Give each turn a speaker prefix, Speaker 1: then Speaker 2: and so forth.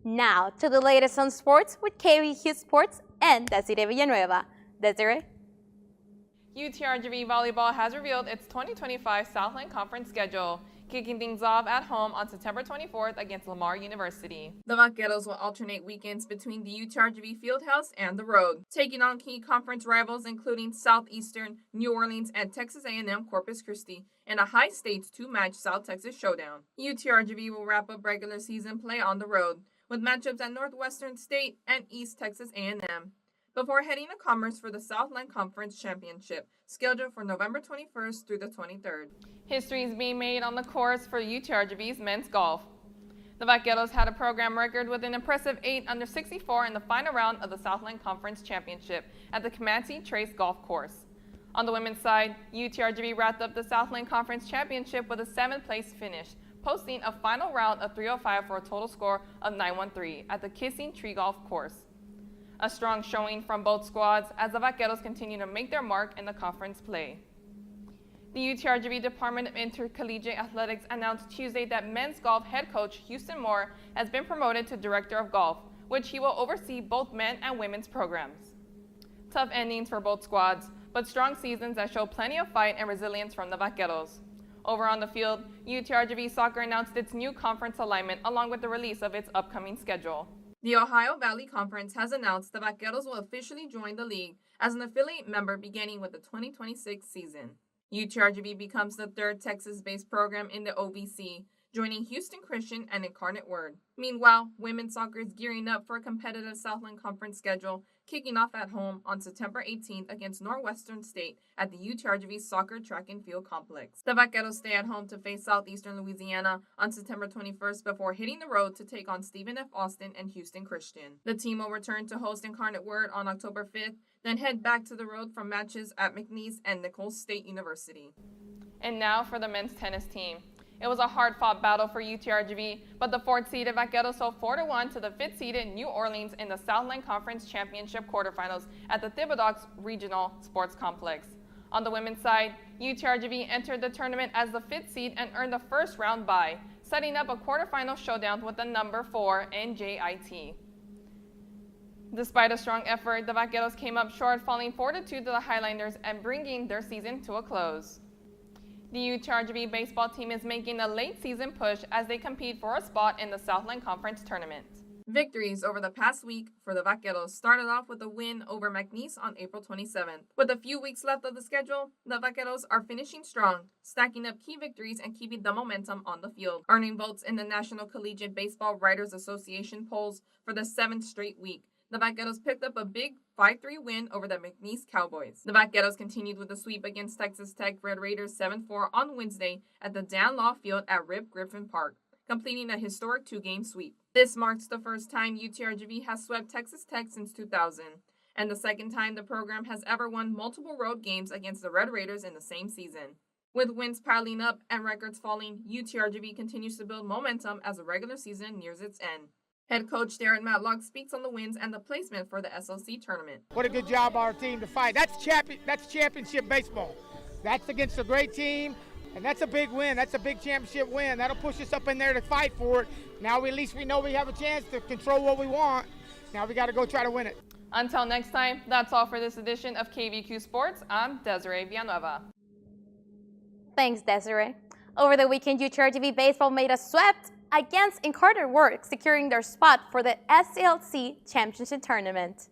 Speaker 1: Now to the latest on sports with KVAQ Sports and Desiree Villanueva. Desiree?
Speaker 2: UTRGV Volleyball has revealed its 2025 Southland Conference schedule, kicking things off at home on September 24th against Lamar University. The Vaqueros will alternate weekends between the UTRGV Fieldhouse and the road, taking on key conference rivals including Southeastern, New Orleans, and Texas A&M Corpus Christi in a high-stakes two-match South Texas showdown. UTRGV will wrap up regular season play on the road, with matchups at Northwestern State and East Texas A&M, before heading to Commerce for the Southland Conference Championship, scheduled for November 21st through the 23rd. History is being made on the course for UTRGV's men's golf. The Vaqueros had a program record with an impressive 8 under 64 in the final round of the Southland Conference Championship at the Comanche Trace Golf Course. On the women's side, UTRGV wrapped up the Southland Conference Championship with a 7th place finish, posting a final round of 305 for a total score of 913 at the Kissing Tree Golf Course. A strong showing from both squads as the Vaqueros continue to make their mark in the conference play. The UTRGV Department of Intercollegiate Athletics announced Tuesday that men's golf head coach Houston Moore has been promoted to Director of Golf, which he will oversee both men and women's programs. Tough endings for both squads, but strong seasons that show plenty of fight and resilience from the Vaqueros. Over on the field, UTRGV Soccer announced its new conference alignment along with the release of its upcoming schedule. The Ohio Valley Conference has announced the Vaqueros will officially join the league as an affiliate member beginning with the 2026 season. UTRGV becomes the third Texas-based program in the OVC, joining Houston Christian and Incarnate Word. Meanwhile, women's soccer is gearing up for a competitive Southland Conference schedule, kicking off at home on September 18th against Northwestern State at the UTRGV Soccer Track and Field Complex. The Vaqueros stay at home to face Southeastern Louisiana on September 21st before hitting the road to take on Stephen F. Austin and Houston Christian. The team will return to host Incarnate Word on October 5th, then head back to the road for matches at McNeese and Nicholls State University. And now for the men's tennis team. It was a hard-fought battle for UTRGV, but the 4th-seeded Vaqueros fell 4-1 to the 5th-seeded New Orleans in the Southland Conference Championship quarterfinals at the Thibodaux Regional Sports Complex. On the women's side, UTRGV entered the tournament as the 5th seed and earned the first round bye, setting up a quarterfinal showdown with the number 4 NJIT. Despite a strong effort, the Vaqueros came up short, falling 4-2 to the Highlanders and bringing their season to a close. The UTRGV baseball team is making a late-season push as they compete for a spot in the Southland Conference tournament. Victories over the past week for the Vaqueros started off with a win over McNeese on April 27th. With a few weeks left of the schedule, the Vaqueros are finishing strong, stacking up key victories and keeping the momentum on the field, earning votes in the National Collegiate Baseball Writers Association polls for the 7th straight week. The Vaqueros picked up a big 5-3 win over the McNeese Cowboys. The Vaqueros continued with a sweep against Texas Tech Red Raiders 7-4 on Wednesday at the Dan Law Field at Rip Griffin Park, completing a historic 2-game sweep. This marks the first time UTRGV has swept Texas Tech since 2000, and the second time the program has ever won multiple road games against the Red Raiders in the same season. With wins piling up and records falling, UTRGV continues to build momentum as the regular season nears its end. Head coach Darren Matlock speaks on the wins and the placement for the SLC tournament.
Speaker 3: What a good job our team to fight. That's championship baseball. That's against a great team, and that's a big win. That's a big championship win. That'll push us up in there to fight for it. Now at least we know we have a chance to control what we want. Now we got to go try to win it.
Speaker 2: Until next time, that's all for this edition of KVAQ Sports. I'm Desiree Villanueva.
Speaker 1: Thanks, Desiree. Over the weekend, UTRGV baseball made a swept against Incarnate Word, securing their spot for the SLC Championship Tournament.